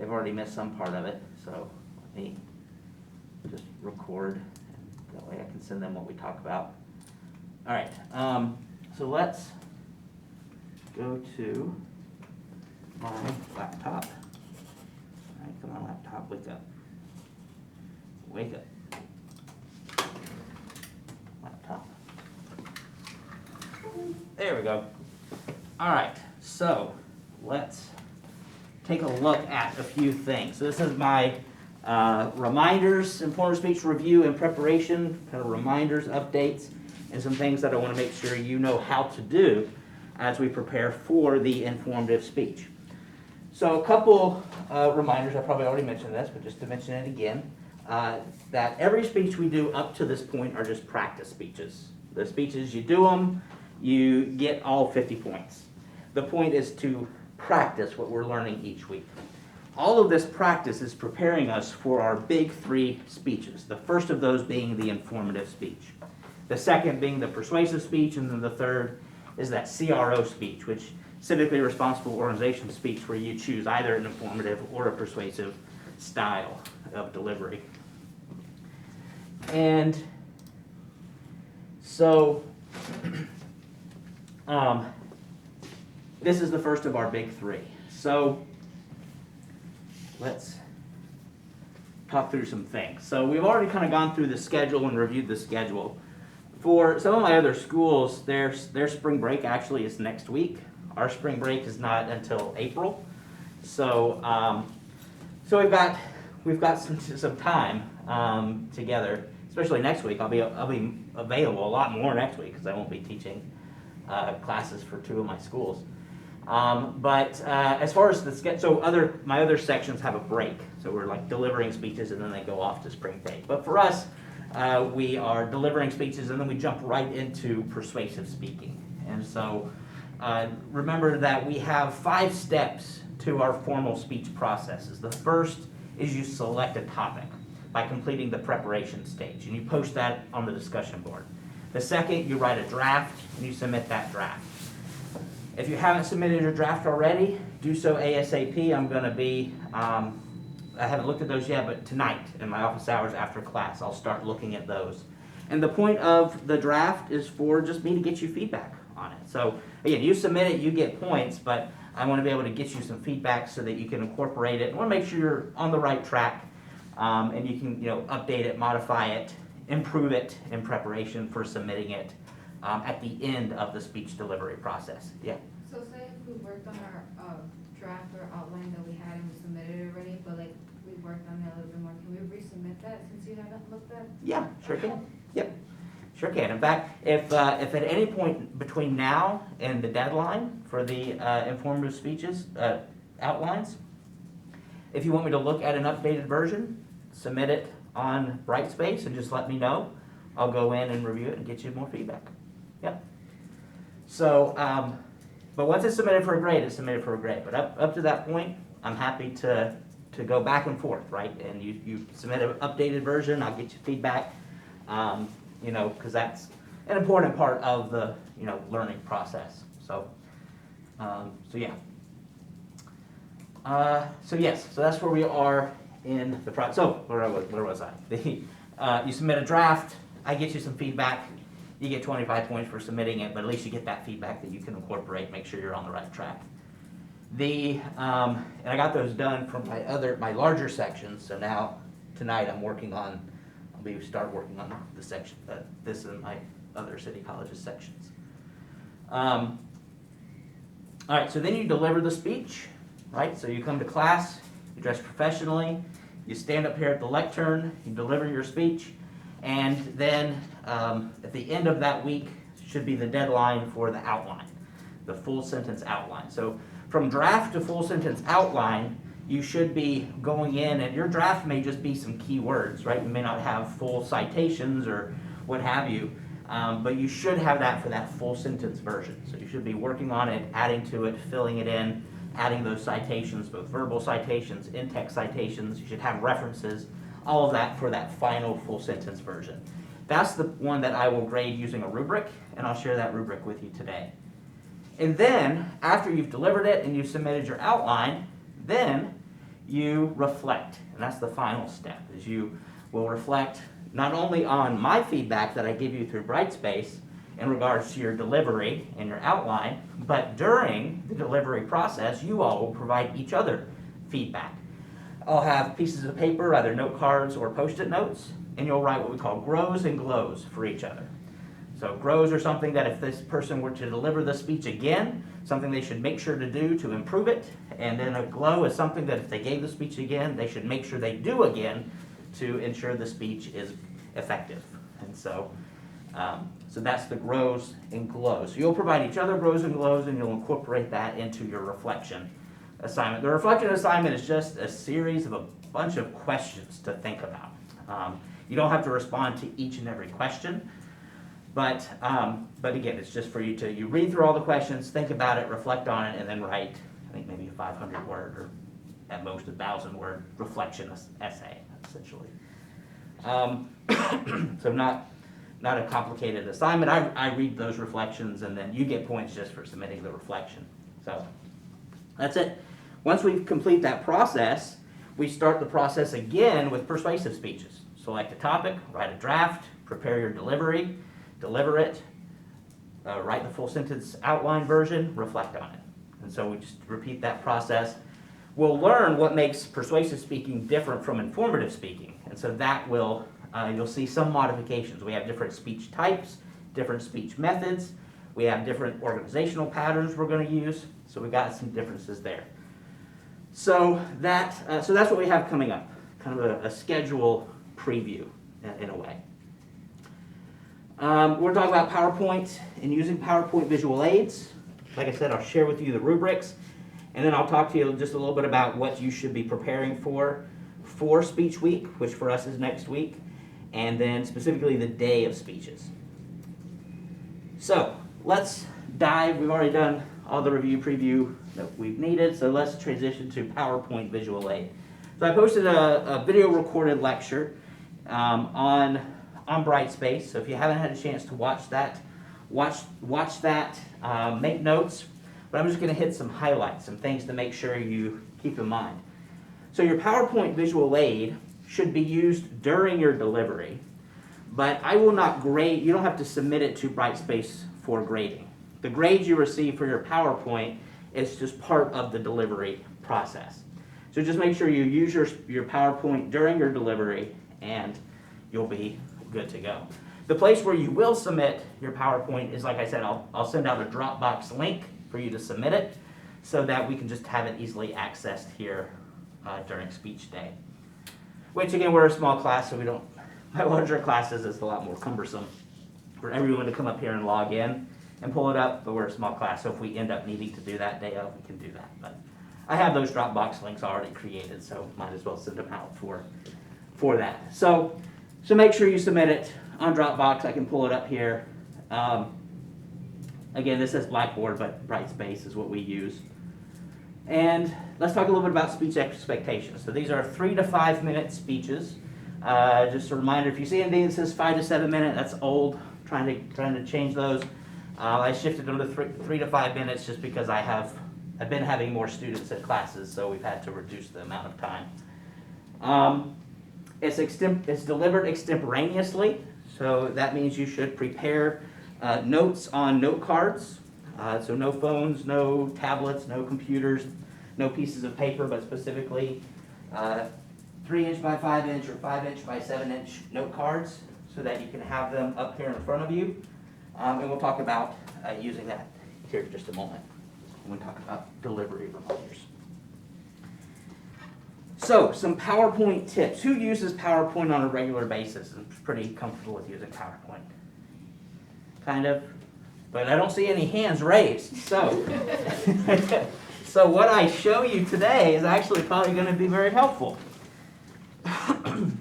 they've already missed some part of it, so let me just record, and that way I can send them what we talk about. All right, so let's go to my laptop. All right, come on, laptop, wake up. Wake up. Laptop. There we go. All right, so let's take a look at a few things. So this is my reminders, informed speech review and preparation, kind of reminders, updates, and some things that I want to make sure you know how to do as we prepare for the informative speech. So a couple reminders, I probably already mentioned this, but just to mention it again, that every speech we do up to this point are just practice speeches. The speeches, you do them, you get all 50 points. The point is to practice what we're learning each week. All of this practice is preparing us for our big 3 speeches. The first of those being the informative speech. The second being the persuasive speech, and then the third is that CRO speech, which civically responsible organization speech, where you choose either an informative or a persuasive style of delivery. And so this is the first of our big 3. So let's talk through some things. So we've already kind of gone through the schedule and reviewed the schedule. For some of my other schools, their spring break actually is next week. Our spring break is not until April. So so we've got some time together, especially next week. I'll be available a lot more next week because I won't be teaching classes for 2 of my schools. But as far as the schedule, so my other sections have a break. So we're like delivering speeches and then they go off to spring break. But for us, we are delivering speeches and then we jump right into persuasive speaking. And so remember that we have 5 steps to our formal speech processes. The first is you select a topic by completing the preparation stage, and you post that on the discussion board. The second, you write a draft and you submit that draft. If you haven't submitted your draft already, do so ASAP. I'm going to be, I haven't looked at those yet, but tonight in my office hours after class, I'll start looking at those. And the point of the draft is for just me to get you feedback on it. So again, you submit it, you get points, but I want to be able to get you some feedback so that you can incorporate it. I want to make sure you're on the right track, and you can update it, modify it, improve it in preparation for submitting it at the end of the speech delivery process. Yeah. So say if we worked on our draft or outline that we had and we submitted it already, but like we worked on it a little bit more, can we resubmit that since you haven't looked at? Yeah, sure can. Yep, sure can. In fact, if at any point between now and the deadline for the informative speeches outlines, if you want me to look at an updated version, submit it on Brightspace and just let me know. I'll go in and review it and get you more feedback. Yep. So, but once it's submitted for a grade, it's submitted for a grade. But up to that point, I'm happy to go back and forth, right? And you submit an updated version, I'll get you feedback, because that's an important part of the learning process. So, so yeah. So yes, so that's where we are in the process. So where was I? You submit a draft, I get you some feedback. You get 25 points for submitting it, but at least you get that feedback that you can incorporate, make sure you're on the right track. And I got those done from my larger sections. So now tonight I'll start working on the section, this and my other city colleges sections. All right, so then you deliver the speech, right? So you come to class, you dress professionally, you stand up here at the lectern, you deliver your speech, and then at the end of that week should be the deadline for the outline, the full sentence outline. So from draft to full sentence outline, you should be going in, and your draft may just be some key words, right? You may not have full citations or what have you, but you should have that for that full sentence version. So you should be working on it, adding to it, filling it in, adding those citations, both verbal citations, in-text citations. You should have references, all of that for that final full sentence version. That's the one that I will grade using a rubric, and I'll share that rubric with you today. And then, after you've delivered it and you've submitted your outline, then you reflect. And that's the final step, is you will reflect not only on my feedback that I give you through Brightspace in regards to your delivery and your outline, but during the delivery process, you all will provide each other feedback. I'll have pieces of paper, either note cards or Post-it notes, and you'll write what we call grows and glows for each other. So grows are something that if this person were to deliver the speech again, something they should make sure to do to improve it. And then a glow is something that if they gave the speech again, they should make sure they do again to ensure the speech is effective. And so that's the grows and glows. So you'll provide each other grows and glows, and you'll incorporate that into your reflection assignment. The reflection assignment is just a series of a bunch of questions to think about. You don't have to respond to each and every question, but again, it's just for you to, you read through all the questions, think about it, reflect on it, and then write, I think maybe a 500-word or at most 1,000-word reflection essay, essentially. So not a complicated assignment. I read those reflections, and then you get points just for submitting the reflection. So that's it. Once we complete that process, we start the process again with persuasive speeches. Select a topic, write a draft, prepare your delivery, deliver it, write the full sentence outline version, reflect on it. And so we just repeat that process. We'll learn what makes persuasive speaking different from informative speaking. And so that will, you'll see some modifications. We have different speech types, different speech methods. We have different organizational patterns we're going to use. So we've got some differences there. So that's what we have coming up, kind of a schedule preview in a way. We're talking about PowerPoint and using PowerPoint visual aids. Like I said, I'll share with you the rubrics, and then I'll talk to you just a little bit about what you should be preparing for Speech Week, which for us is next week, and then specifically the day of speeches. So let's dive. We've already done all the review preview that we've needed, so let's transition to PowerPoint visual aid. So I posted a video recorded lecture on Brightspace. So if you haven't had a chance to watch that, make notes. But I'm just going to hit some highlights, some things to make sure you keep in mind. So your PowerPoint visual aid should be used during your delivery, but I will not grade. You don't have to submit it to Brightspace for grading. The grades you receive for your PowerPoint is just part of the delivery process. So just make sure you use your PowerPoint during your delivery, and you'll be good to go. The place where you will submit your PowerPoint is, like I said, I'll send out a Dropbox link for you to submit it so that we can just have it easily accessed here during speech day. Which, again, we're a small class, so we don't, my larger classes, it's a lot more cumbersome for everyone to come up here and log in and pull it up, but we're a small class, so if we end up needing to do that day of, we can do that. But I have those Dropbox links already created, so might as well send them out for that. So make sure you submit it on Dropbox. I can pull it up here. Again, this is Blackboard, but Brightspace is what we use. And let's talk a little bit about speech expectations. So these are 3 to 5 minute speeches. Just a reminder, if you see anything that says 5 to 7 minute, that's old. Trying to change those. I shifted them to 3 to 5 minutes just because I've been having more students in classes, so we've had to reduce the amount of time. It's delivered extemporaneously, so that means you should prepare notes on note cards. So no phones, no tablets, no computers, no pieces of paper, but specifically 3-inch by 5-inch or 5-inch by 7-inch note cards so that you can have them up here in front of you. And we'll talk about using that here in just a moment when we talk about delivery reminders. So, some PowerPoint tips. Who uses PowerPoint on a regular basis and is pretty comfortable with using PowerPoint? Kind of. But I don't see any hands raised. So, so what I show you today is actually probably going to be very helpful.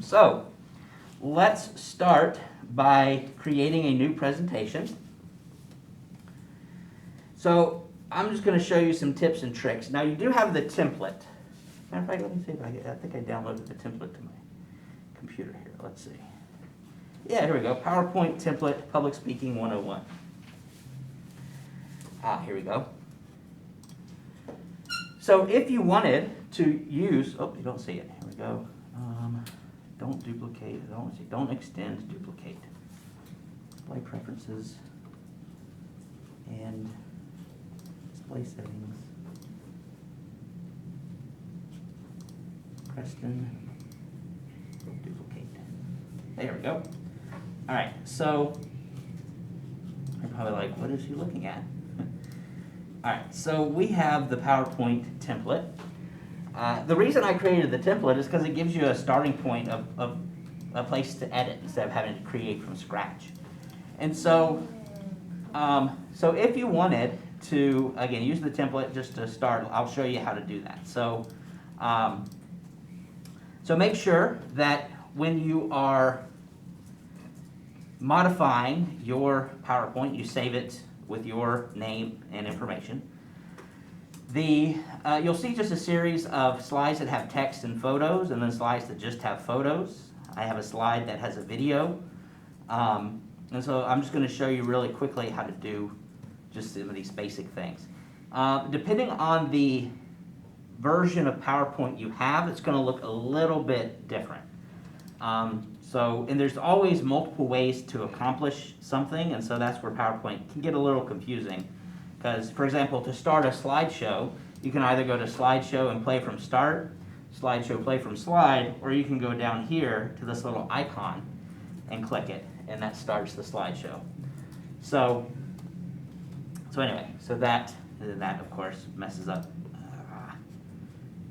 So, let's start by creating a new presentation. So, I'm just going to show you some tips and tricks. Now, you do have the template. Matter of fact, let me see if I think I downloaded the template to my computer here. Let's see. Yeah, here we go. PowerPoint template, Public Speaking 101. Here we go. So if you wanted to use, oh, you don't see it, here we go. Don't duplicate, don't extend, duplicate. Display preferences and display settings. Preston, duplicate. There we go. All right, so you're probably like, what is he looking at? All right, so we have the PowerPoint template. The reason I created the template is because it gives you a starting point of a place to edit instead of having to create from scratch. And so, so if you wanted to, again, use the template just to start, I'll show you how to do that. So, so make sure that when you are modifying your PowerPoint, you save it with your name and information. You'll see just a series of slides that have text and photos, and then slides that just have photos. I have a slide that has a video. And so I'm just going to show you really quickly how to do just some of these basic things. Depending on the version of PowerPoint you have, it's going to look a little bit different. And there's always multiple ways to accomplish something, and so that's where PowerPoint can get a little confusing. Because, for example, to start a slideshow, you can either go to slideshow and play from start, slideshow play from slide, or you can go down here to this little icon and click it, and that starts the slideshow. So anyway, so that of course messes up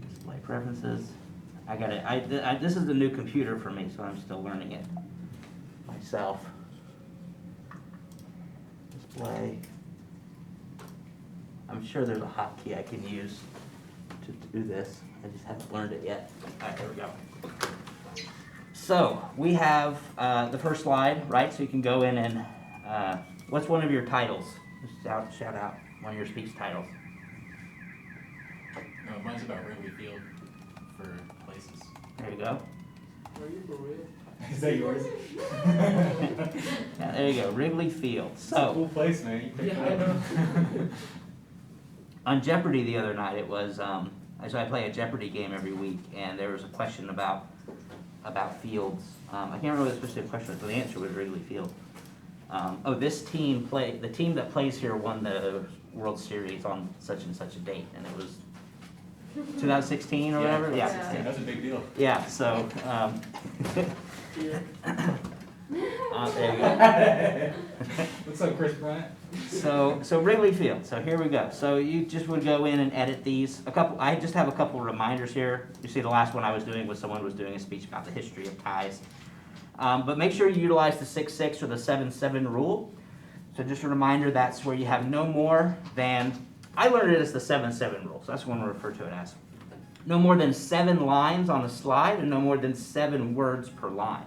display preferences. I got it. This is a new computer for me, so I'm still learning it myself. Display. I'm sure there's a hotkey I can use to do this. I just haven't learned it yet. All right, there we go. So we have the first slide, right? So you can go in and, what's one of your titles? Just shout out one of your speech titles. No, mine's about Wrigley Field for places. There you go. Are you for real? Is that yours? Yeah, there you go, Wrigley Field. It's a So cool place, man. You picked Yeah, it I up. know. on Jeopardy the other night, it was, so I play a Jeopardy game every week, and there was a question about fields. I can't remember what the specific question was, but the answer was Wrigley Field. This team the team that plays here won the World Series on such and such a date, and it was 2016 or whatever? Yeah, Yeah. that's a big deal. Yeah, so, Yeah. there you go. What's up, Chris Bryant? So Wrigley Field, so here we go. So you just would go in and edit these. I just have a couple reminders here. You see the last one I was doing was someone was doing a speech about the history of ties. But make sure you utilize the 6-6 or the 7-7 rule. So just a reminder, that's where you have no more than, I learned it as the 7-7 rule, so that's what we refer to it as. No more than 7 lines on a slide and no more than 7 words per line.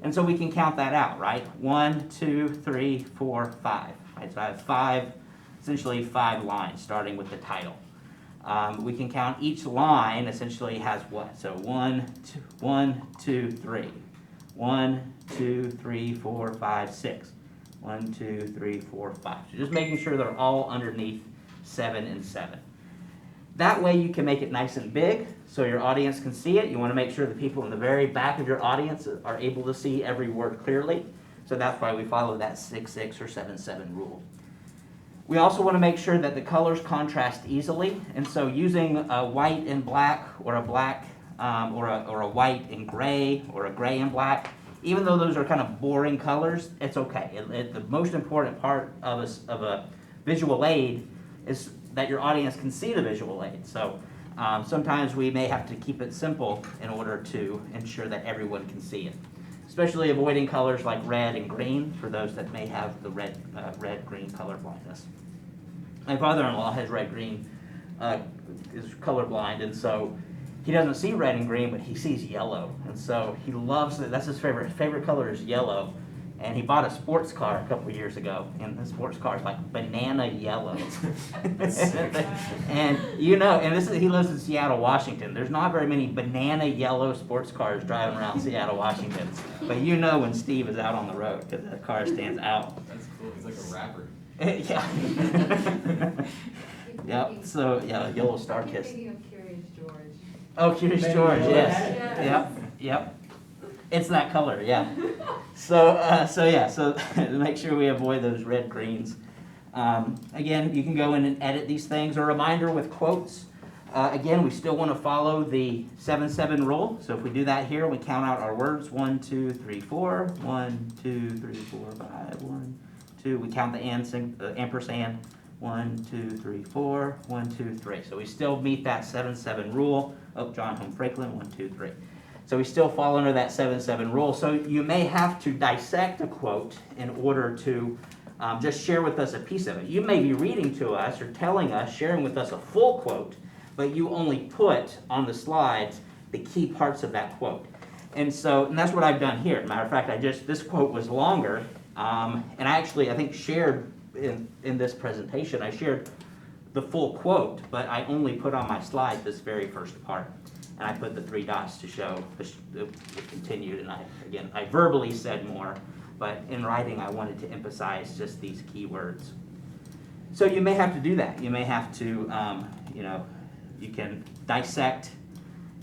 And so we can count that out, right? 1, 2, 3, 4, 5. Right? So I have essentially 5 lines, starting with the title. We can count each line essentially has what? So 1, 2, 3. 1, 2, 3, 4, 5, 6. 1, 2, 3, 4, 5. So just making sure they're all underneath 7 and 7. That way you can make it nice and big so your audience can see it. You want to make sure the people in the very back of your audience are able to see every word clearly. So that's why we follow that 6-6 or 7-7 rule. We also want to make sure that the colors contrast easily. And so using a white and black or a black or a white and gray or a gray and black, even though those are kind of boring colors, it's okay. The most important part of a visual aid is that your audience can see the visual aid. So sometimes we may have to keep it simple in order to ensure that everyone can see it. Especially avoiding colors like red and green for those that may have the red-green color blindness. My father-in-law has red-green, is colorblind, and so he doesn't see red and green, but he sees yellow. And so he loves it. That's his favorite color is yellow. And he bought a sports car a couple years ago, and the sports car is like banana yellow. And he lives in Seattle, Washington. There's not very many banana yellow sports cars driving around Seattle, Washington. But you know when Steve is out on the road because that car stands out. That's cool. He's like a rapper. Yeah. Yep. So yeah, Yellow Star I keep Kiss. thinking of Curious George. Oh, Curious Maybe George, yellow yes. hat? Yep, yep. It's that color, yeah. So to make sure we avoid those red greens. Again, you can go in and edit these things. A reminder with quotes. Again, we still want to follow the 7-7 rule. So if we do that here, we count out our words. 1, 2, 3, 4. 1, 2, 3, 4, 5. 1, 2. We count the ampersand. 1, 2, 3, 4. 1, 2, 3. So we still meet that 7-7 rule. Oh, John Home Franklin. 1, 2, 3. So we still fall under that 7-7 rule. So you may have to dissect a quote in order to just share with us a piece of it. You may be reading to us or telling us, sharing with us a full quote, but you only put on the slides the key parts of that quote. And that's what I've done here. Matter of fact, this quote was longer, and I think shared in this presentation, I shared the full quote, but I only put on my slide this very first part. And I put the 3 dots to show it continued, and I verbally said more, but in writing I wanted to emphasize just these key words. So you may have to do that. You may have to, you can dissect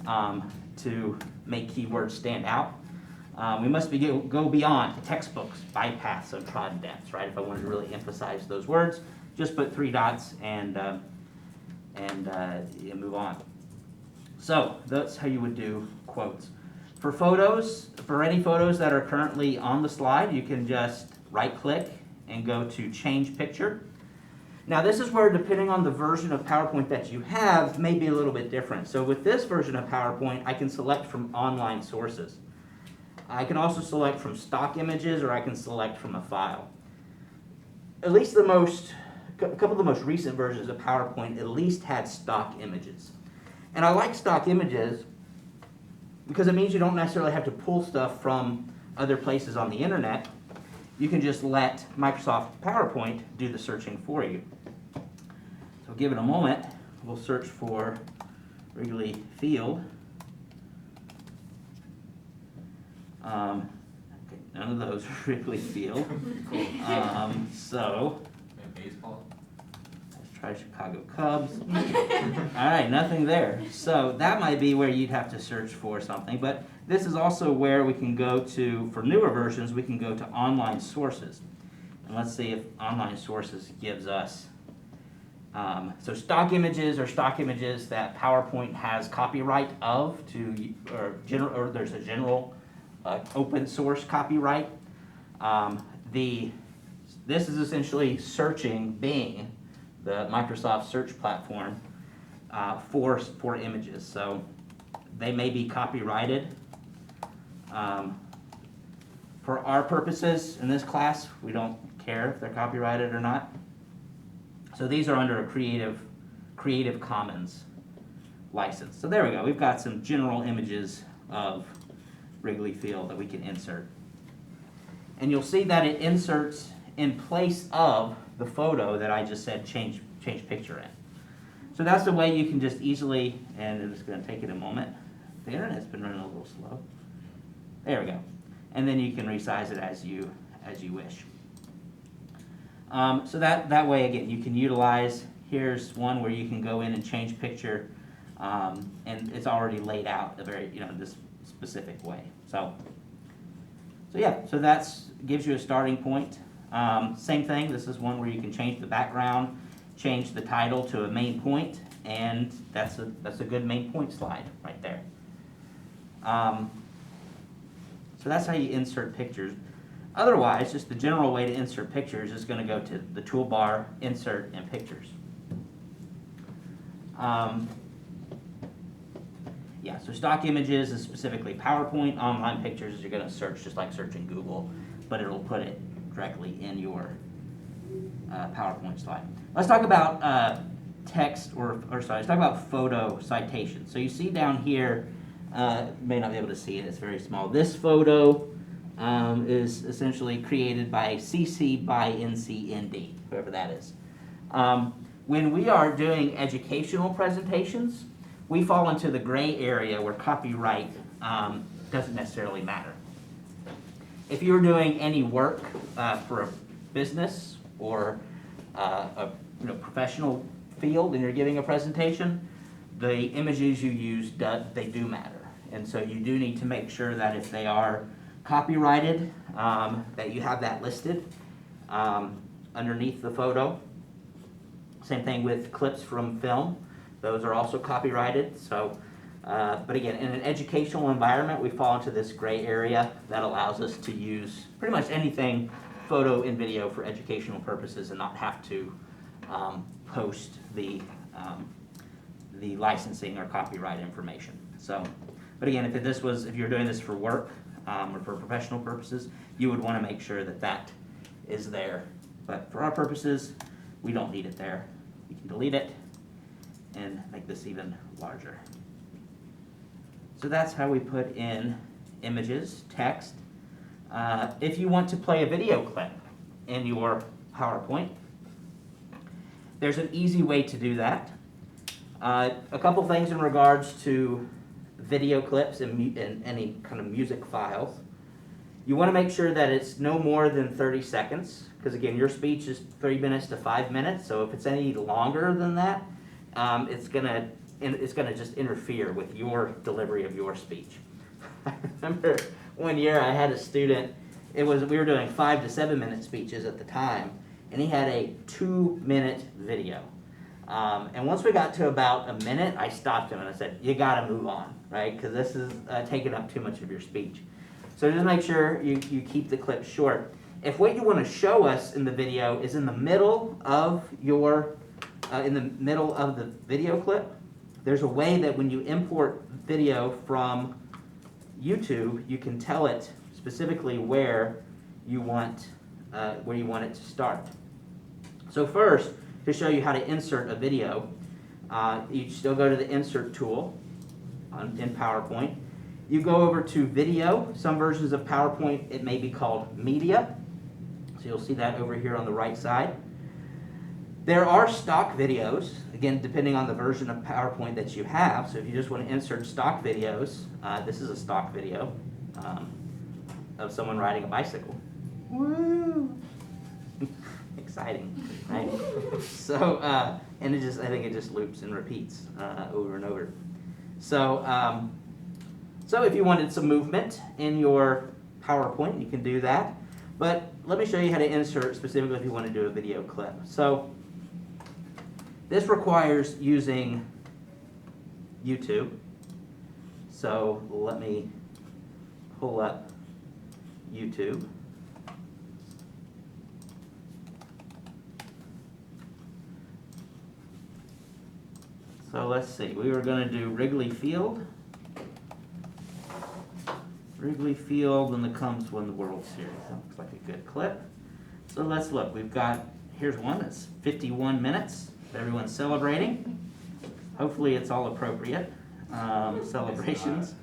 to make keywords stand out. We must go beyond textbooks, bypass of trodden depths, right? If I wanted to really emphasize those words, just put 3 dots and move on. So that's how you would do quotes. For photos, for any photos that are currently on the slide, you can just right-click and go to Change Picture. Now this is where, depending on the version of PowerPoint that you have, may be a little bit different. So with this version of PowerPoint, I can select from online sources. I can also select from stock images, or I can select from a file. At least a couple of the most recent versions of PowerPoint at least had stock images. And I like stock images because it means you don't necessarily have to pull stuff from other places on the internet. You can just let Microsoft PowerPoint do the searching for you. So give it a moment. We'll search for Wrigley Field. Okay, none of those are Wrigley Field. So Baseball. let's try Chicago Cubs. All right, nothing there. So that might be where you'd have to search for something, but this is also where we can go to, for newer versions, we can go to online sources. And let's see if online sources gives us, so stock images are stock images that PowerPoint has copyright of or there's a general open source copyright. This is essentially searching Bing, the Microsoft search platform, for images. So they may be copyrighted. For our purposes in this class, we don't care if they're copyrighted or not. So these are under a Creative Commons license. So there we go. We've got some general images of Wrigley Field that we can insert. And you'll see that it inserts in place of the photo that I just said change picture in. So that's the way you can just easily, and it's going to take it a moment. The internet's been running a little slow. There we go. And then you can resize it as you wish. So that way, again, you can utilize, here's one where you can go in and change picture, and it's already laid out this specific way. So yeah, so that's gives you a starting point. Same thing, this is one where you can change the background, change the title to a main point, and that's a good main point slide right there. So that's how you insert pictures. Otherwise, just the general way to insert pictures is going to go to the toolbar, Insert, and Pictures. Yeah, so stock images is specifically PowerPoint. Online pictures you're going to search just like searching Google, but it'll put it directly in your PowerPoint slide. Let's talk about let's talk about photo citation. So you see down here, may not be able to see it, it's very small. This photo is essentially created by CC by NCND, whoever that is. When we are doing educational presentations, we fall into the gray area where copyright doesn't necessarily matter. If you're doing any work for a business or a professional field and you're giving a presentation, the images you use, they do matter. And so you do need to make sure that if they are copyrighted, that you have that listed underneath the photo. Same thing with clips from film. Those are also copyrighted. So, but again, in an educational environment, we fall into this gray area that allows us to use pretty much anything, photo and video, for educational purposes and not have to post the licensing or copyright information. So, but again, if you're doing this for work or for professional purposes, you would want to make sure that that is there. But for our purposes, we don't need it there. We can delete it and make this even larger. So that's how we put in images, text. If you want to play a video clip in your PowerPoint, there's an easy way to do that. A couple things in regards to video clips and any kind of music files. You want to make sure that it's no more than 30 seconds, because again, your speech is 3 minutes to 5 minutes, so if it's any longer than that, it's gonna just interfere with your delivery of your speech. I remember one year I had a student, we were doing 5 to 7 minute speeches at the time, and he had a 2-minute video. And once we got to about a minute, I stopped him and I said, you gotta move on, right? Because this is taking up too much of your speech. So just make sure you keep the clip short. If what you want to show us in the video is in the middle of the video clip, there's a way that when you import video from YouTube, you can tell it specifically where you want it to start. So first, to show you how to insert a video, you still go to the Insert tool in PowerPoint. You go over to Video. Some versions of PowerPoint, it may be called Media. So you'll see that over here on the right side. There are stock videos, again, depending on the version of PowerPoint that you have. So if you just want to insert stock videos, this is a stock video of someone riding a bicycle. Woo! Exciting, right? So, and I think it just loops and repeats over and over. So, so if you wanted some movement in your PowerPoint, you can do that. But let me show you how to insert specifically if you want to do a video clip. So this requires using YouTube. So let me pull up YouTube. So let's see, we were going to do Wrigley Field. Wrigley Field when the Cubs won the World Series. That looks like a good clip. So let's look. Here's one that's 51 minutes. Everyone's celebrating. Hopefully it's all appropriate. Celebrations.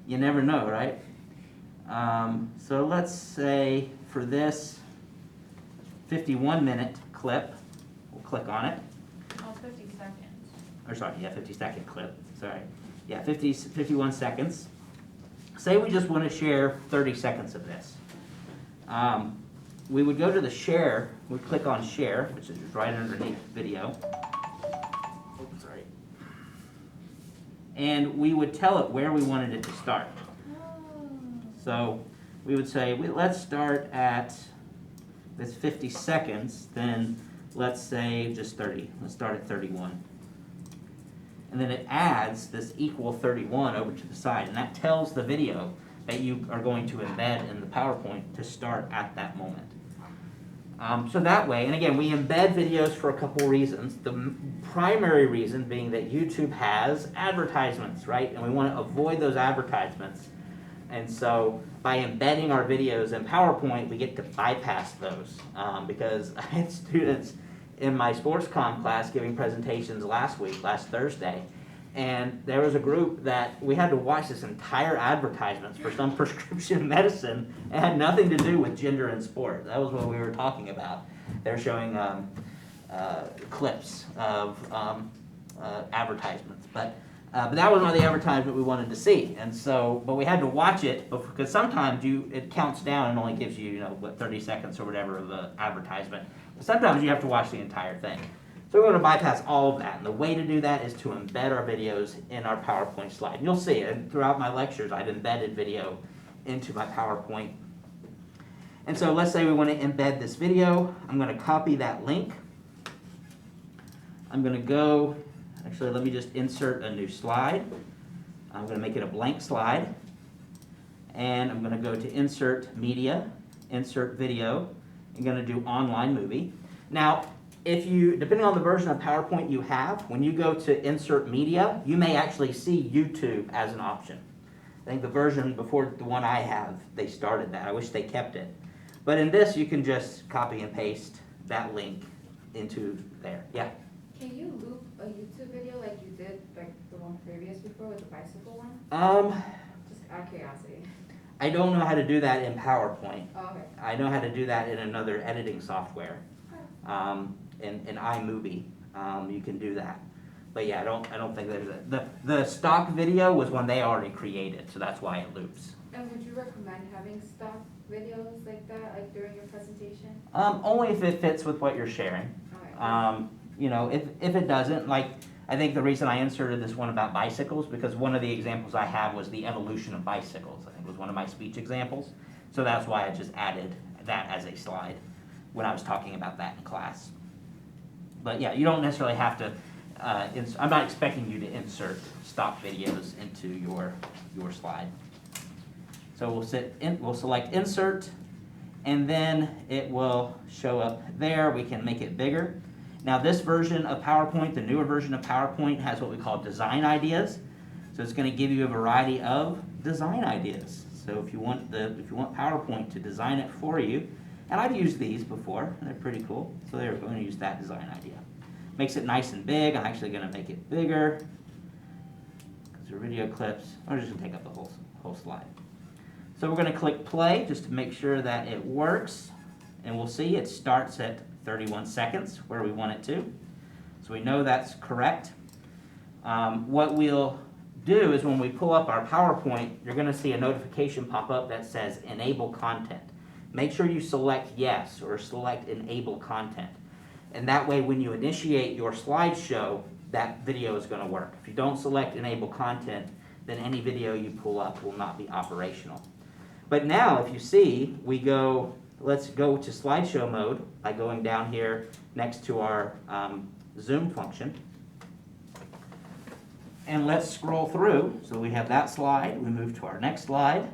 You never know, right? So let's say for this 51-minute clip, we'll click on it. Oh, 50 seconds. Or sorry, yeah, 50-second clip. Sorry. Yeah, 51 seconds. Say we just want to share 30 seconds of this. We would go to the share, we'd click on share, which is right underneath video. Oops, sorry. And we would tell it where we wanted it to start. So we would say, let's start at this 50 seconds, then let's say just 30. Let's start at 31. And then it adds this equal 31 over to the side, and that tells the video that you are going to embed in the PowerPoint to start at that moment. So that way, and again, we embed videos for a couple reasons. The primary reason being that YouTube has advertisements, right? And we want to avoid those advertisements. And so by embedding our videos in PowerPoint, we get to bypass those because I had students in my sports comm class giving presentations last Thursday, and there was a group that we had to watch this entire advertisements for some prescription medicine. It had nothing to do with gender and sport. That was what we were talking about. They're showing clips of advertisements, but that was not the advertisement we wanted to see. And so, but we had to watch it because sometimes it counts down and only gives you, 30 seconds or whatever of the advertisement. But sometimes you have to watch the entire thing. So we're going to bypass all of that. And the way to do that is to embed our videos in our PowerPoint slide. And you'll see it throughout my lectures. I've embedded video into my PowerPoint. And so let's say we want to embed this video. I'm going to copy that link. I'm going to go, actually let me just insert a new slide. I'm going to make it a blank slide. And I'm going to go to Insert Media, Insert Video. I'm going to do Online Movie. Now, if you, depending on the version of PowerPoint you have, when you go to Insert Media, you may actually see YouTube as an option. I think the version before the one I have, they started that. I wish they kept it. But in this, you can just copy and paste that link into there. Yeah? Can you loop a YouTube video like you did, like the one previous before with the bicycle one? Just out of curiosity. I don't know how to do that in PowerPoint. Oh, okay. I know how to do that in another editing software. Okay. In iMovie, you can do that. But yeah, I don't think there's the stock video was one they already created, so that's why it loops. And would you recommend having stock videos like that, like during your presentation? Only if it fits with what you're sharing. Okay. You know, if it doesn't, like, I think the reason I inserted this one about bicycles, because one of the examples I have was the evolution of bicycles. I think was one of my speech examples. So that's why I just added that as a slide when I was talking about that in class. But yeah, you don't necessarily have to, I'm not expecting you to insert stock videos into your slide. So we'll select Insert, and then it will show up there. We can make it bigger. Now this version of PowerPoint, the newer version of PowerPoint, has what we call design ideas. So it's going to give you a variety of design ideas. So if you want PowerPoint to design it for you, and I've used these before, and they're pretty cool. So they're going to use that design idea. Makes it nice and big. I'm actually going to make it bigger because the video clips. I'm just going to take up the whole slide. So we're going to click play just to make sure that it works, and we'll see it starts at 31 seconds where we want it to. So we know that's correct. What we'll do is when we pull up our PowerPoint, you're going to see a notification pop up that says Enable Content. Make sure you select Yes or select Enable Content. And that way when you initiate your slideshow, that video is going to work. If you don't select Enable Content, then any video you pull up will not be operational. But now if you see, let's go to slideshow mode by going down here next to our zoom function. And let's scroll through. So we have that slide, we move to our next slide,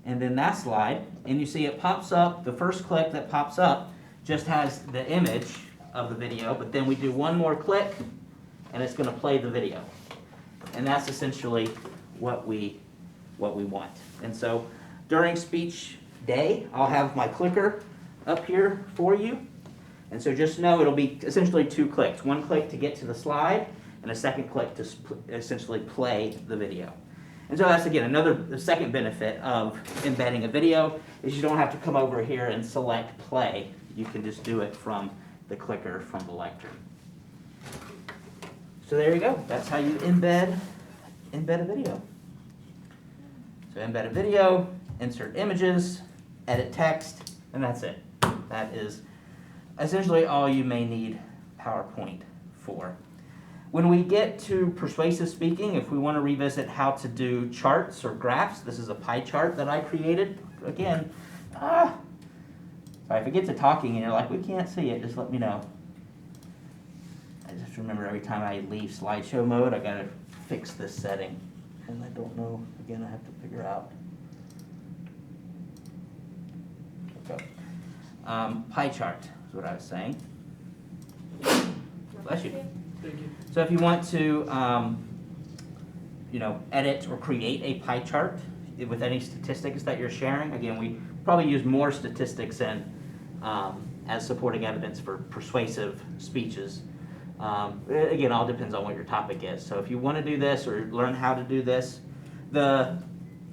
and then that slide, and you see it pops up, the first click that pops up just has the image of the video, but then we do one more click, and it's going to play the video. And that's essentially what we want. And so during speech day, I'll have my clicker up here for you. And so just know it'll be essentially 2 clicks. 1 click to get to the slide, and a second click to essentially play the video. And so that's, again, the second benefit of embedding a video is you don't have to come over here and select play. You can just do it from the clicker from the lectern. So there you go. That's how you embed a video. So embed a video, insert images, edit text, and that's it. That is essentially all you may need PowerPoint for. When we get to persuasive speaking, if we want to revisit how to do charts or graphs, this is a pie chart that I created. Again, sorry, if it gets to talking and you're like, we can't see it, just let me know. I just remember every time I leave slideshow mode, I gotta fix this setting. And I don't know, again, I have to figure out. Okay. Pie chart is what I was saying. Bless you. Thank you. So if you want to, edit or create a pie chart with any statistics that you're sharing, again, we probably use more statistics as supporting evidence for persuasive speeches. Again, all depends on what your topic is. So if you want to do this or learn how to do this, I'm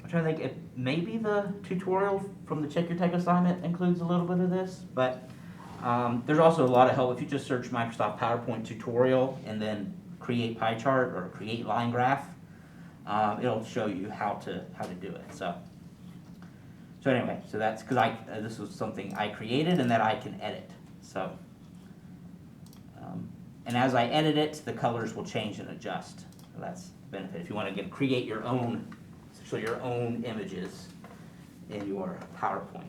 trying to think, maybe the tutorial from the Check Your Tech assignment includes a little bit of this, but there's also a lot of help. If you just search Microsoft PowerPoint tutorial and then create pie chart or create line graph, it'll show you how to do it. So anyway, so that's because this was something I created and that I can edit. So And as I edit it, the colors will change and adjust. So that's the benefit. If you want to create your own, essentially your own images in your PowerPoint.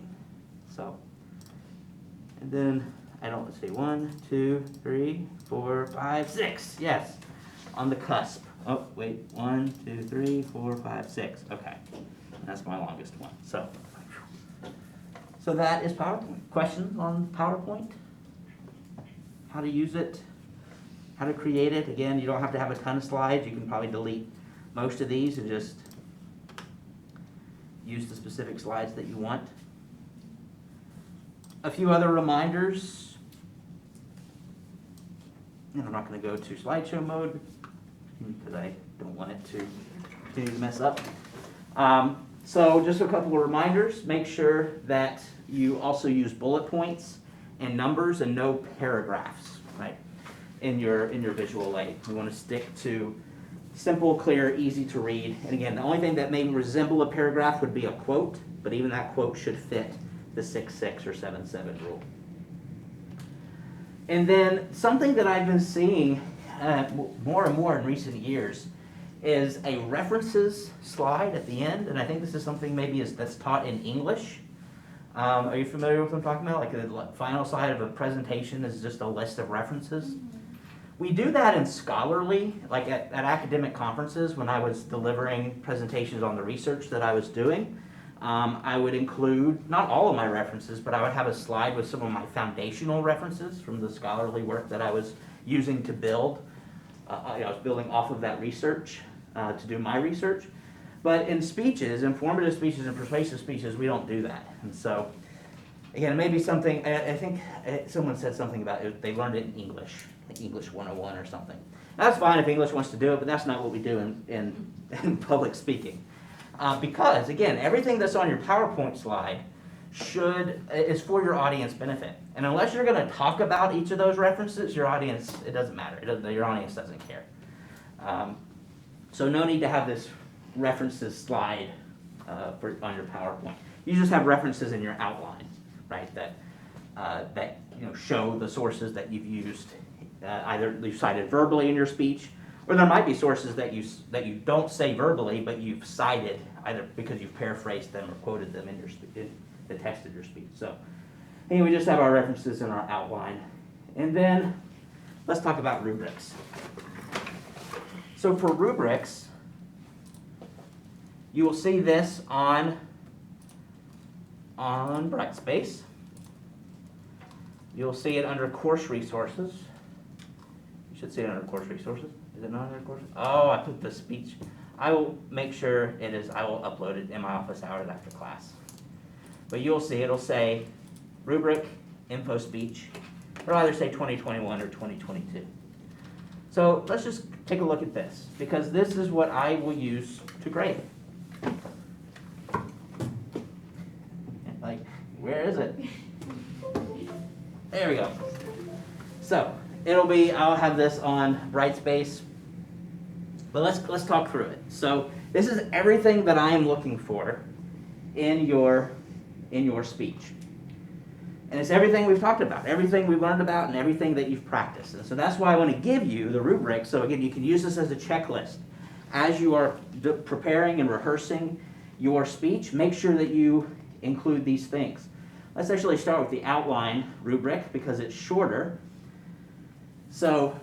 So, and then let's see, 1, 2, 3, 4, 5, 6. Yes, on the cusp. Oh, wait, 1, 2, 3, 4, 5, 6. Okay, that's my longest one. So that is PowerPoint. Questions on PowerPoint? How to use it? How to create it? Again, you don't have to have a ton of slides. You can probably delete most of these and just use the specific slides that you want. A few other reminders. And I'm not going to go to slideshow mode because I don't want it to continue to mess up. So just a couple of reminders. Make sure that you also use bullet points and numbers and no paragraphs, right, in your visual aid. We want to stick to simple, clear, easy to read. And again, the only thing that may resemble a paragraph would be a quote, but even that quote should fit the 6-6 or 7-7 rule. And then something that I've been seeing more and more in recent years is a references slide at the end, and I think this is something maybe that's taught in English. Are you familiar with what I'm talking about? Like the final slide of a presentation is just a list of references. We do that in scholarly, like at academic conferences when I was delivering presentations on the research that I was doing. I would include, not all of my references, but I would have a slide with some of my foundational references from the scholarly work that I was using to build. I was building off of that research to do my research. But in speeches, informative speeches and persuasive speeches, we don't do that. And so, again, maybe something, I think someone said something about it, they learned it in English, like English 101 or something. That's fine if English wants to do it, but that's not what we do in public speaking. Because, again, everything that's on your PowerPoint slide is for your audience benefit. And unless you're going to talk about each of those references, your audience, it doesn't matter. Your audience doesn't care. So no need to have this references slide on your PowerPoint. You just have references in your outline, right, that show the sources that you've used. Either you've cited verbally in your speech, or there might be sources that you don't say verbally, but you've cited either because you've paraphrased them or quoted them in the text of your speech. So anyway, we just have our references in our outline. And then let's talk about rubrics. So for rubrics, you will see this on Brightspace. You'll see it under course resources. You should see it under course resources. Is it not under course? Oh, I put the speech. I will make sure it is. I will upload it in my office hours after class. But you'll see it'll say rubric, info speech. It'll either say 2021 or 2022. So let's just take a look at this, because this is what I will use to grade. Like, where is it? There we go. So I'll have this on Brightspace. But let's talk through it. So this is everything that I am looking for in your speech. And it's everything we've talked about, everything we've learned about, and everything that you've practiced. And so that's why I want to give you the rubric. So again, you can use this as a checklist. As you are preparing and rehearsing your speech, make sure that you include these things. Let's actually start with the outline rubric because it's shorter. So,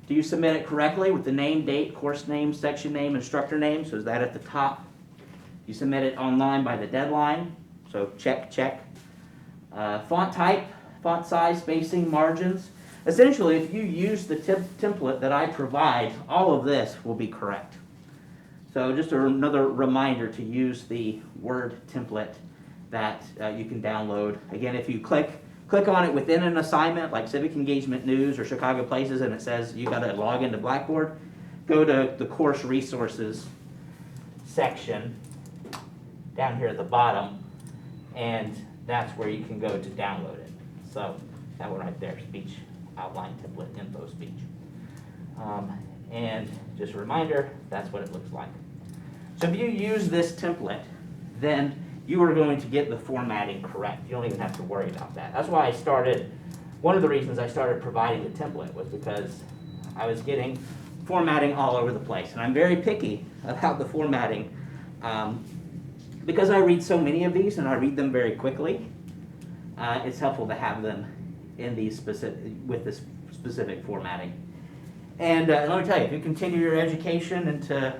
do you submit it correctly with the name, date, course name, section name, instructor name? So is that at the top? You submit it online by the deadline. So check, check. Font type, font size, spacing, margins. Essentially, if you use the template that I provide, all of this will be correct. So just another reminder to use the Word template that you can download. Again, if you click on it within an assignment like Civic Engagement News or Chicago Places and it says you got to log into Blackboard, go to the course resources section down here at the bottom, and that's where you can go to download it. So that one right there, speech outline template info speech. And just a reminder, that's what it looks like. So if you use this template, then you are going to get the formatting correct. You don't even have to worry about that. That's why I started one of the reasons I started providing the template was because I was getting formatting all over the place. And I'm very picky about the formatting because I read so many of these and I read them very quickly. It's helpful to have them in these with this specific formatting. And let me tell you, if you continue your education into,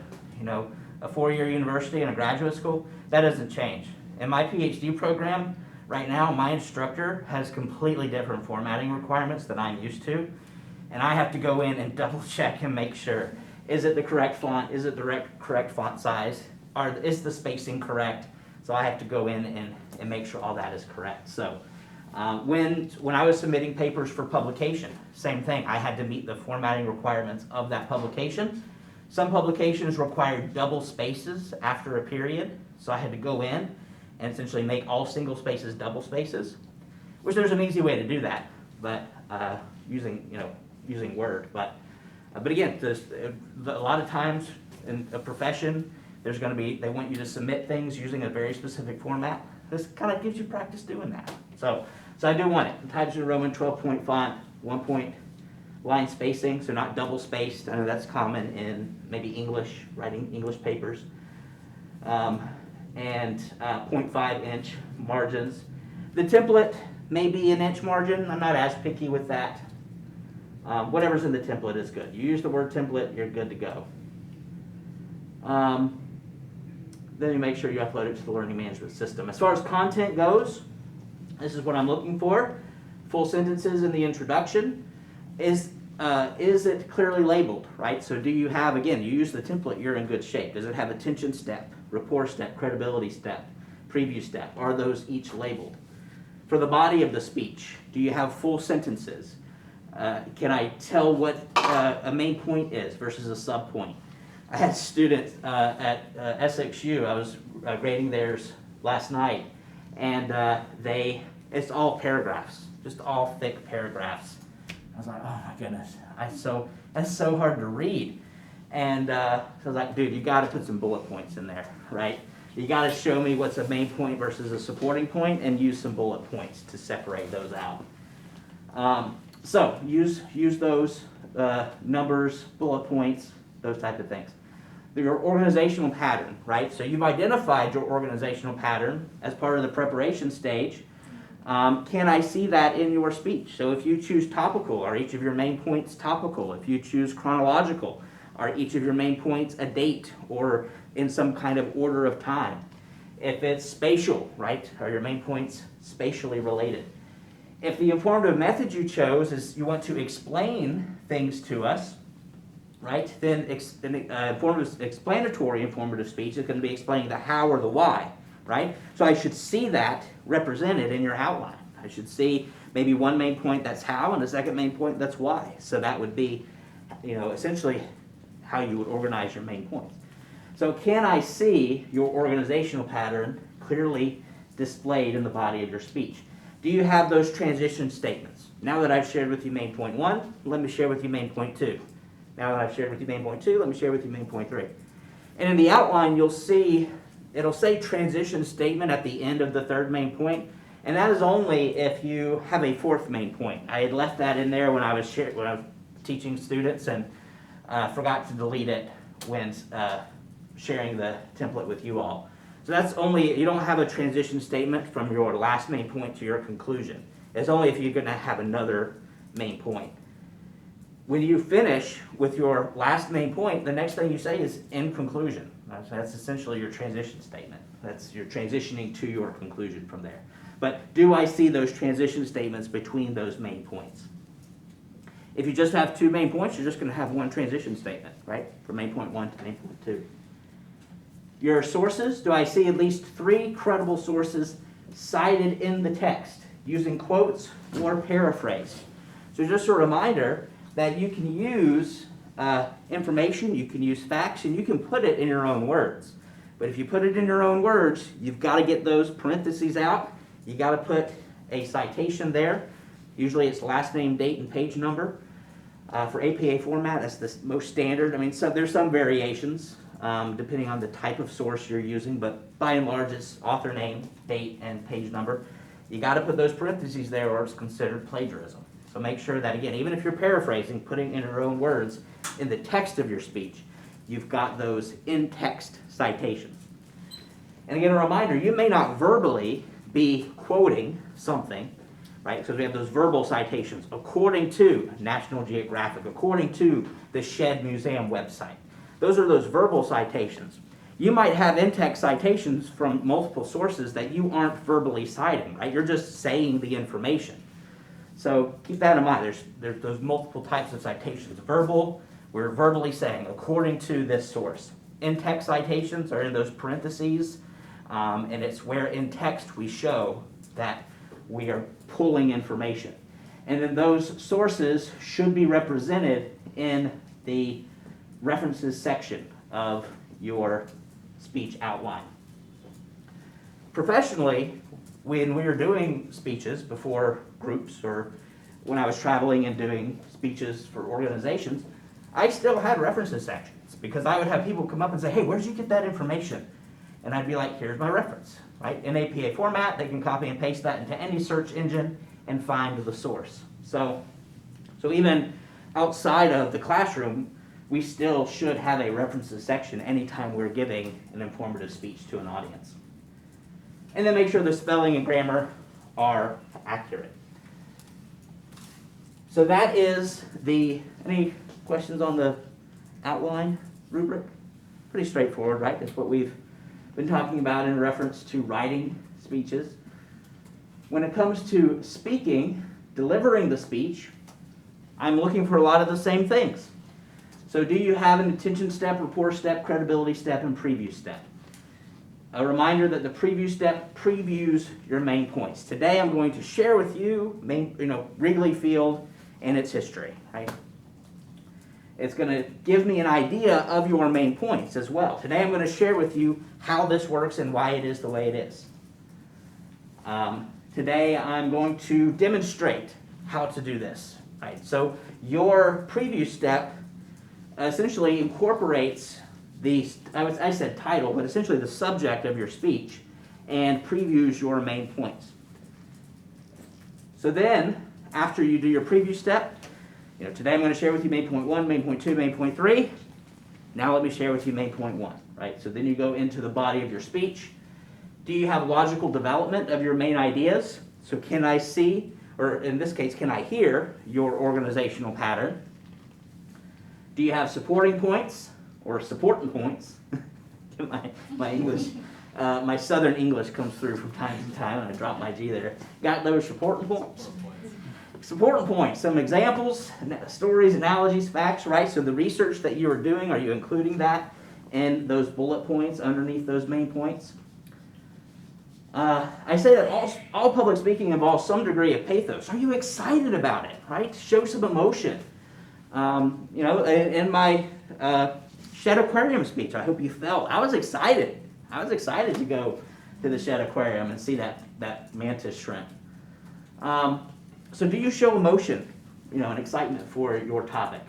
a 4-year university and a graduate school, that doesn't change. In my PhD program, right now, my instructor has completely different formatting requirements than I'm used to. And I have to go in and double check and make sure, is it the correct font? Is it the correct font size? Is the spacing correct? So I have to go in and make sure all that is correct. So when I was submitting papers for publication, same thing. I had to meet the formatting requirements of that publication. Some publications required double spaces after a period, so I had to go in and essentially make all single spaces double spaces, which there's an easy way to do that, but using Word. But again, a lot of times in a profession, they want you to submit things using a very specific format. This kind of gives you practice doing that. So I do want it. Times New Roman 12-point font, 1-point line spacing, so not double spaced. I know that's common in maybe English, writing English papers. And 0.5-inch margins. The template may be an inch margin. I'm not as picky with that. Whatever's in the template is good. You use the word template, you're good to go. Then you make sure you upload it to the learning management system. As far as content goes, this is what I'm looking for. Full sentences in the introduction. Is it clearly labeled, right? So do you have, again, you use the template, you're in good shape. Does it have attention step, rapport step, credibility step, preview step? Are those each labeled? For the body of the speech, do you have full sentences? Can I tell what a main point is versus a sub-point? I had students at SXU, I was grading theirs last night, and it's all paragraphs, just all thick paragraphs. I was like, oh my goodness, that's so hard to read. And so I was like, dude, you got to put some bullet points in there, right? You got to show me what's a main point versus a supporting point and use some bullet points to separate those out. So use those numbers, bullet points, those type of things. Your organizational pattern, right? So you've identified your organizational pattern as part of the preparation stage. Can I see that in your speech? So if you choose topical, are each of your main points topical? If you choose chronological, are each of your main points a date or in some kind of order of time? If it's spatial, right, are your main points spatially related? If the informative method you chose is you want to explain things to us, right, then explanatory informative speech is going to be explaining the how or the why, right? So I should see that represented in your outline. I should see maybe one main point that's how and a second main point that's why. So that would be, essentially how you would organize your main points. So can I see your organizational pattern clearly displayed in the body of your speech? Do you have those transition statements? Now that I've shared with you main point 1, let me share with you main point 2. Now that I've shared with you main point 2, let me share with you main point 3. And in the outline, you'll see, it'll say transition statement at the end of the third main point, and that is only if you have a fourth main point. I had left that in there when I was teaching students and forgot to delete it when sharing the template with you all. So that's only, you don't have a transition statement from your last main point to your conclusion. It's only if you're going to have another main point. When you finish with your last main point, the next thing you say is in conclusion. That's essentially your transition statement. That's you're transitioning to your conclusion from there. But do I see those transition statements between those main points? If you just have 2 main points, you're just going to have one transition statement, right? From main point 1 to main point 2. Your sources, do I see at least 3 credible sources cited in the text using quotes or paraphrase? So just a reminder that you can use information, you can use facts, and you can put it in your own words. But if you put it in your own words, you've got to get those parentheses out. You got to put a citation there. Usually it's last name, date, and page number. For APA format, that's the most standard. I mean, there's some variations depending on the type of source you're using, but by and large it's author name, date, and page number. You got to put those parentheses there or it's considered plagiarism. So make sure that, again, even if you're paraphrasing, putting in your own words in the text of your speech, you've got those in-text citations. And again, a reminder, you may not verbally be quoting something, right? Because we have those verbal citations, according to National Geographic, according to the Shed Museum website. Those are those verbal citations. You might have in-text citations from multiple sources that you aren't verbally citing, right? You're just saying the information. So keep that in mind. There's those multiple types of citations. Verbal, we're verbally saying, according to this source. In-text citations are in those parentheses, and it's where in text we show that we are pulling information. And then those sources should be represented in the references section of your speech outline. Professionally, when we were doing speeches before groups or when I was traveling and doing speeches for organizations, I still had references sections because I would have people come up and say, hey, where'd you get that information? And I'd be like, here's my reference, right? In APA format, they can copy and paste that into any search engine and find the source. So even outside of the classroom, we still should have a references section anytime we're giving an informative speech to an audience. And then make sure the spelling and grammar are accurate. So that is any questions on the outline rubric? Pretty straightforward, right? That's what we've been talking about in reference to writing speeches. When it comes to speaking, delivering the speech, I'm looking for a lot of the same things. So do you have an attention step, rapport step, credibility step, and preview step? A reminder that the preview step previews your main points. Today I'm going to share with you Wrigley Field and its history. Right? It's going to give me an idea of your main points as well. Today I'm going to share with you how this works and why it is the way it is. Today I'm going to demonstrate how to do this. Right? So your preview step essentially incorporates I said title, but essentially the subject of your speech and previews your main points. So then, after you do your preview step, today I'm going to share with you main point 1, main point 2, main point 3. Now let me share with you main point 1, right? So then you go into the body of your speech. Do you have logical development of your main ideas? So can I see, or in this case, can I hear your organizational pattern? Do you have supporting points or supporting points? my English, my Southern English comes through from time to time, and I drop my G there. Got those supporting points? Supporting points, some examples, stories, analogies, facts, right? So the research that you are doing, are you including that in those bullet points underneath those main points? I say that all public speaking involves some degree of pathos. Are you excited about it, right? Show some emotion. In my Shed Aquarium speech, I hope you felt, I was excited. I was excited to go to the Shed Aquarium and see that mantis shrimp. So do you show emotion, and excitement for your topic?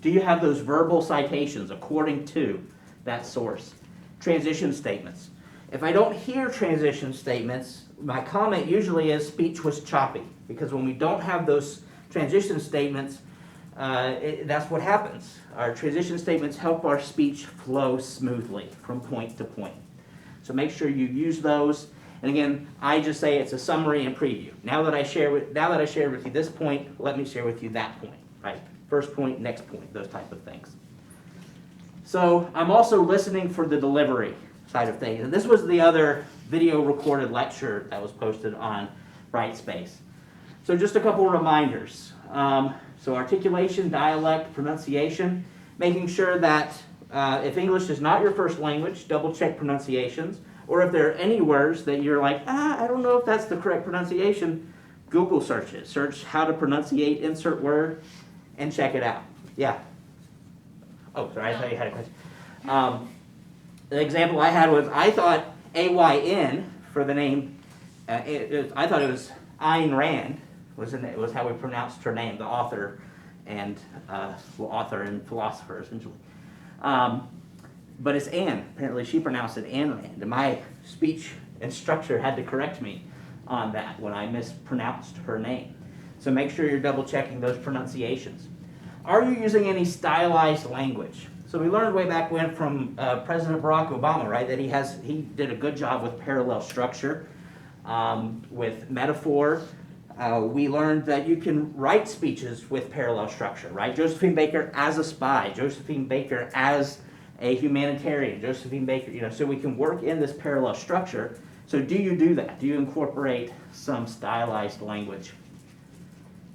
Do you have those verbal citations according to that source? Transition statements. If I don't hear transition statements, my comment usually is speech was choppy, because when we don't have those transition statements, that's what happens. Our transition statements help our speech flow smoothly from point to point. So make sure you use those. And again, I just say it's a summary and preview. Now that I shared with you this point, let me share with you that point. Right? First point, next point, those type of things. So I'm also listening for the delivery side of things. And this was the other video recorded lecture that was posted on Brightspace. So just a couple of reminders. So articulation, dialect, pronunciation, making sure that if English is not your first language, double check pronunciations. Or if there are any words that you're like, I don't know if that's the correct pronunciation, Google search it. Search how to pronunciate, insert word, and check it out. Yeah. Oh, sorry, I thought you had a question. The example I had was, I thought A-Y-N for the name, I thought it was Ayn Rand, was how we pronounced her name, the author and philosopher, essentially. But it's Anne. Apparently she pronounced it Ayn Rand. And my speech instructor had to correct me on that when I mispronounced her name. So make sure you're double checking those pronunciations. Are you using any stylized language? So we learned way back when from President Barack Obama, right, that he did a good job with parallel structure, with metaphor. We learned that you can write speeches with parallel structure, right? Josephine Baker as a spy, Josephine Baker as a humanitarian, Josephine Baker, so we can work in this parallel structure. So do you do that? Do you incorporate some stylized language?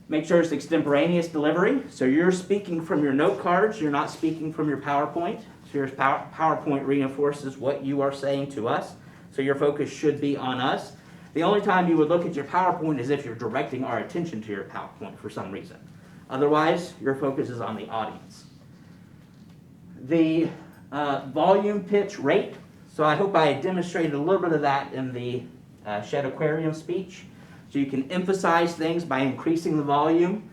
Make sure it's extemporaneous delivery. So you're speaking from your note cards, you're not speaking from your PowerPoint. So your PowerPoint reinforces what you are saying to us. So your focus should be on us. The only time you would look at your PowerPoint is if you're directing our attention to your PowerPoint for some reason. Otherwise, your focus is on the audience. The volume, pitch, rate. So I hope I demonstrated a little bit of that in the Shed Aquarium speech. So you can emphasize things by increasing the volume,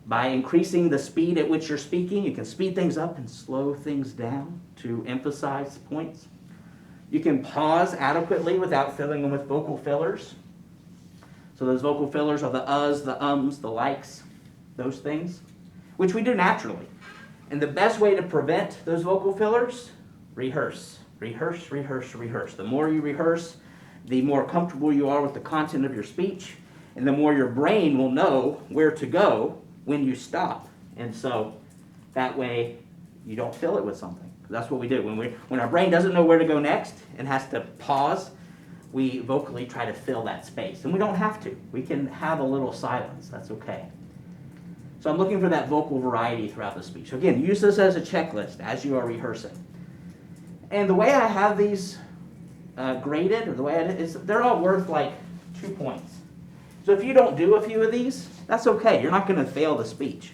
by increasing the speed at which you're speaking. You can speed things up and slow things down to emphasize points. You can pause adequately without filling them with vocal fillers. So those vocal fillers are the uhs, the ums, the likes, those things, which we do naturally. And the best way to prevent those vocal fillers, rehearse. Rehearse, rehearse, rehearse. The more you rehearse, the more comfortable you are with the content of your speech, and the more your brain will know where to go when you stop. And so that way you don't fill it with something. That's what we do. When our brain doesn't know where to go next and has to pause, we vocally try to fill that space. And we don't have to. We can have a little silence. That's okay. So I'm looking for that vocal variety throughout the speech. So again, use this as a checklist as you are rehearsing. And the way I have these graded, or the way it is, they're all worth like 2 points. So if you don't do a few of these, that's okay. You're not going to fail the speech.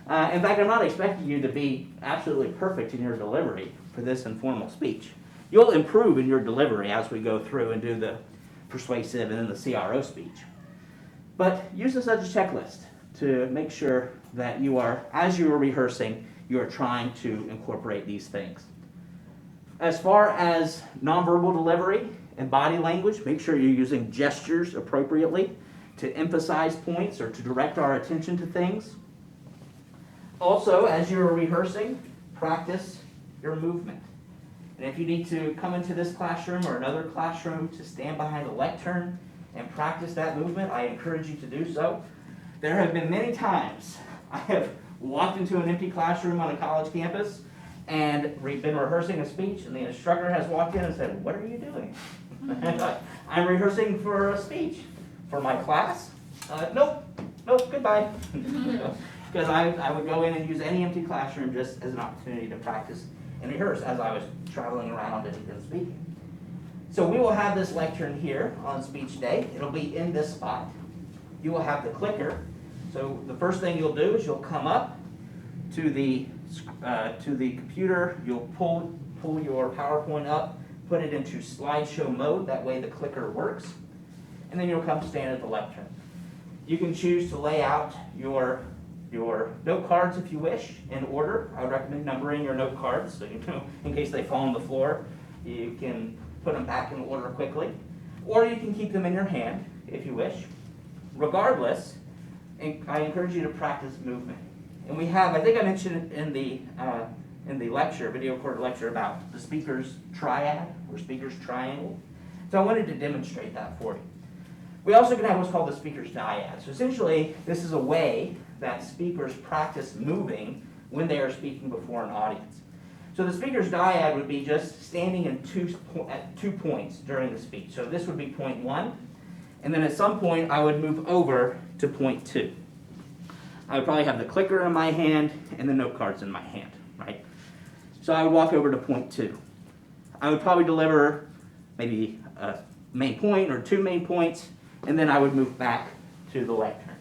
In fact, I'm not expecting you to be absolutely perfect in your delivery for this informal speech. You'll improve in your delivery as we go through and do the persuasive and then the CRO speech. But use this as a checklist to make sure that you are, as you are rehearsing, you are trying to incorporate these things. As far as nonverbal delivery and body language, make sure you're using gestures appropriately to emphasize points or to direct our attention to things. Also, as you're rehearsing, practice your movement. And if you need to come into this classroom or another classroom to stand behind a lectern and practice that movement, I encourage you to do so. There have been many times I have walked into an empty classroom on a college campus and been rehearsing a speech, and the instructor has walked in and said, "What are you doing?" "I'm rehearsing for a speech." "For my class?" Nope, goodbye." Because I would go in and use any empty classroom just as an opportunity to practice and rehearse as I was traveling around and speaking. So we will have this lectern here on speech day. It'll be in this spot. You will have the clicker. So the first thing you'll do is you'll come up to the computer. You'll pull your PowerPoint up, put it into slideshow mode. That way the clicker works. And then you'll come stand at the lectern. You can choose to lay out your note cards if you wish in order. I would recommend numbering your note cards so you know in case they fall on the floor. You can put them back in order quickly. Or you can keep them in your hand if you wish. Regardless, I encourage you to practice movement. And we have, I think I mentioned in the lecture, video recorded lecture, about the speaker's triad or speaker's triangle. So I wanted to demonstrate that for you. We also can have what's called the speaker's dyad. So essentially, this is a way that speakers practice moving when they are speaking before an audience. So the speaker's dyad would be just standing at 2 points during the speech. So this would be point 1, and then at some point I would move over to point 2. I would probably have the clicker in my hand and the note cards in my hand, right? So I would walk over to point 2. I would probably deliver maybe a main point or 2 main points, and then I would move back to the lectern.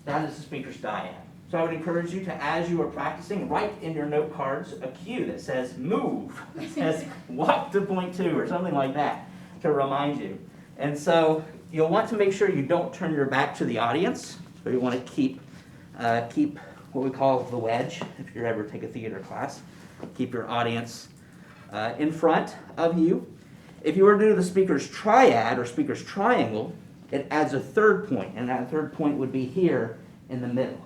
That is the speaker's dyad. So I would encourage you to, as you are practicing, write in your note cards a cue that says move, that says walk to point 2 or something like that to remind you. And so you'll want to make sure you don't turn your back to the audience. So you want to keep what we call the wedge, if you ever take a theater class. Keep your audience in front of you. If you were to do the speaker's triad or speaker's triangle, it adds a third point, and that third point would be here in the middle.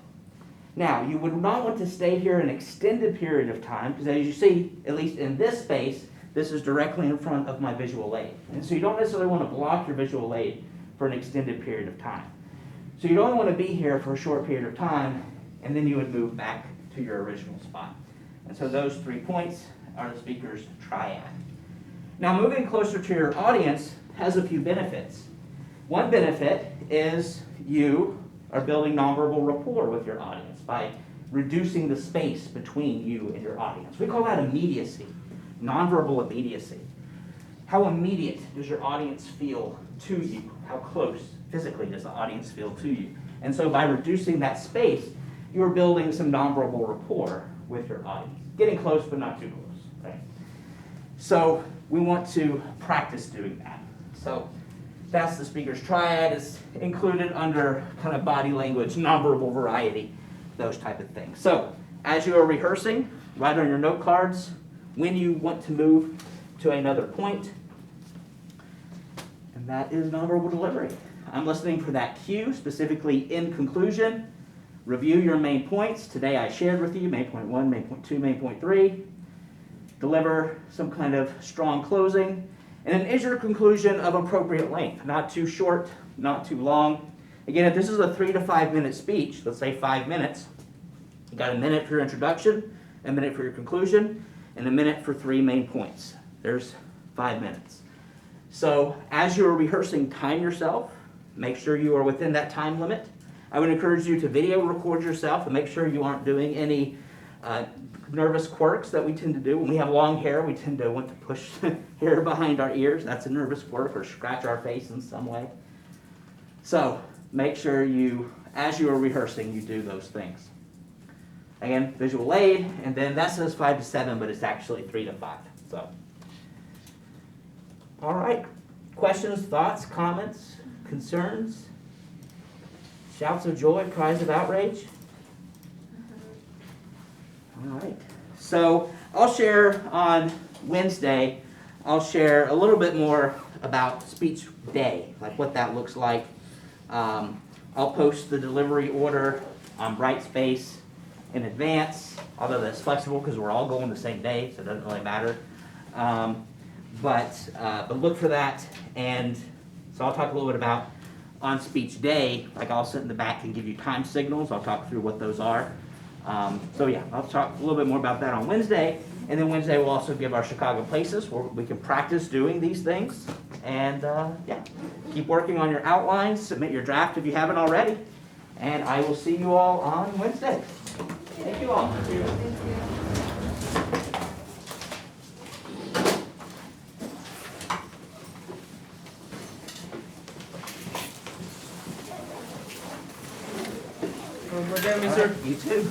Now, you would not want to stay here an extended period of time, because as you see, at least in this space, this is directly in front of my visual aid. And so you don't necessarily want to block your visual aid for an extended period of time. So you'd only want to be here for a short period of time, and then you would move back to your original spot. And so those 3 points are the speaker's triad. Now, moving closer to your audience has a few benefits. One benefit is you are building nonverbal rapport with your audience by reducing the space between you and your audience. We call that immediacy, nonverbal immediacy. How immediate does your audience feel to you? How close physically does the audience feel to you? And so by reducing that space, you're building some nonverbal rapport with your audience. Getting close, but not too close, right? So we want to practice doing that. So that's the speaker's triad. Is included under kind of body language, nonverbal variety, those type of things. So as you are rehearsing, write on your note cards when you want to move to another point. And that is nonverbal delivery. I'm listening for that cue, specifically in conclusion. Review your main points. Today I shared with you main point 1, main point 2, main point 3. Deliver some kind of strong closing. And then is your conclusion of appropriate length, not too short, not too long. Again, if this is a 3 to 5 minute speech, let's say 5 minutes, you got a minute for your introduction, a minute for your conclusion, and a minute for 3 main points. There's 5 minutes. So as you're rehearsing, time yourself. Make sure you are within that time limit. I would encourage you to video record yourself and make sure you aren't doing any nervous quirks that we tend to do. When we have long hair, we tend to want to push hair behind our ears. That's a nervous quirk, or scratch our face in some way. So make sure you, as you are rehearsing, you do those things. Again, visual aid, and then that says 5 to 7, but it's actually 3 to 5. So, all right. Questions, thoughts, comments, concerns? Shouts of joy, cries of outrage? All right. So I'll share on Wednesday, I'll share a little bit more about speech day, like what that looks like. I'll post the delivery order on Brightspace in advance, although that's flexible because we're all going the same day, so it doesn't really matter. But look for that. And so I'll talk a little bit about on speech day, like I'll sit in the back and give you time signals. I'll talk through what those are. So yeah, I'll talk a little bit more about that on Wednesday. And then Wednesday we'll also give our Chicago places where we can practice doing these things. And yeah, keep working on your outlines, submit your draft if you haven't already. And I will see you all on Wednesday. Thank you all. Thank you. Good day, sir. You too.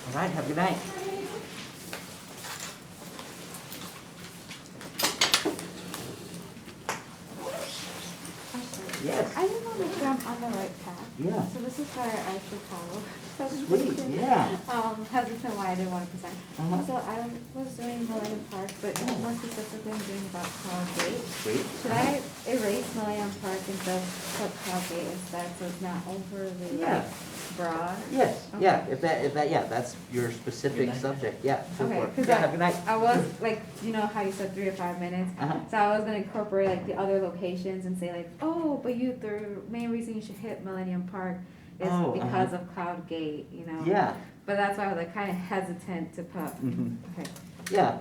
All right, have a good night. Yes. I just want to make sure I'm on the right path. Yeah. So this is where I should follow. Sweet, yeah. Hesitant why I didn't want to present. Uh-huh. So I was doing Millennium Park, but more specifically I'm doing about Cloud Gate. Sweet. Should I erase Millennium Park and just put Cloud Gate instead so it's not overly Yeah. broad? Yes, Okay. yeah, if that, yeah, that's your specific subject, yeah. go Okay, for it. because Yeah, have a good night. I was like, you know how you said 3 to 5 minutes? Uh-huh. So I was gonna incorporate like the other locations and say like, oh, but the main reason you should hit Millennium Park is Oh, because of Cloud Gate, you know? Yeah. But that's why I was like kind of hesitant to put. Mhm. Okay. Yeah,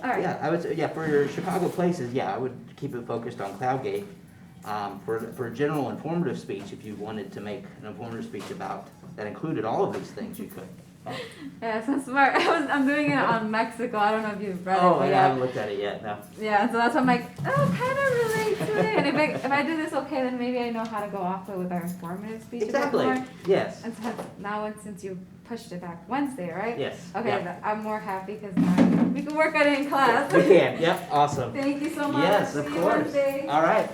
All right. yeah, I would say, yeah, for your Chicago places, yeah, I would keep it focused on Cloudgate. For a general informative speech, if you wanted to make an informative speech about, that included all of these things, you could. Yeah, so smart. I'm doing it on Mexico. I don't know if you've read it. Oh, but I haven't looked at it yet, no. Yeah, so that's why I'm like, oh, kind of relate to it. And if I do this okay, then maybe I know how to go off it with our informative speech Exactly, a bit more. yes, And so now, since you pushed it back Wednesday, right? yes. Okay, yeah. I'm more happy because now we can work on it in class. We can, yep, awesome. Thank you so much. Yes, of See you course. Wednesday. All right.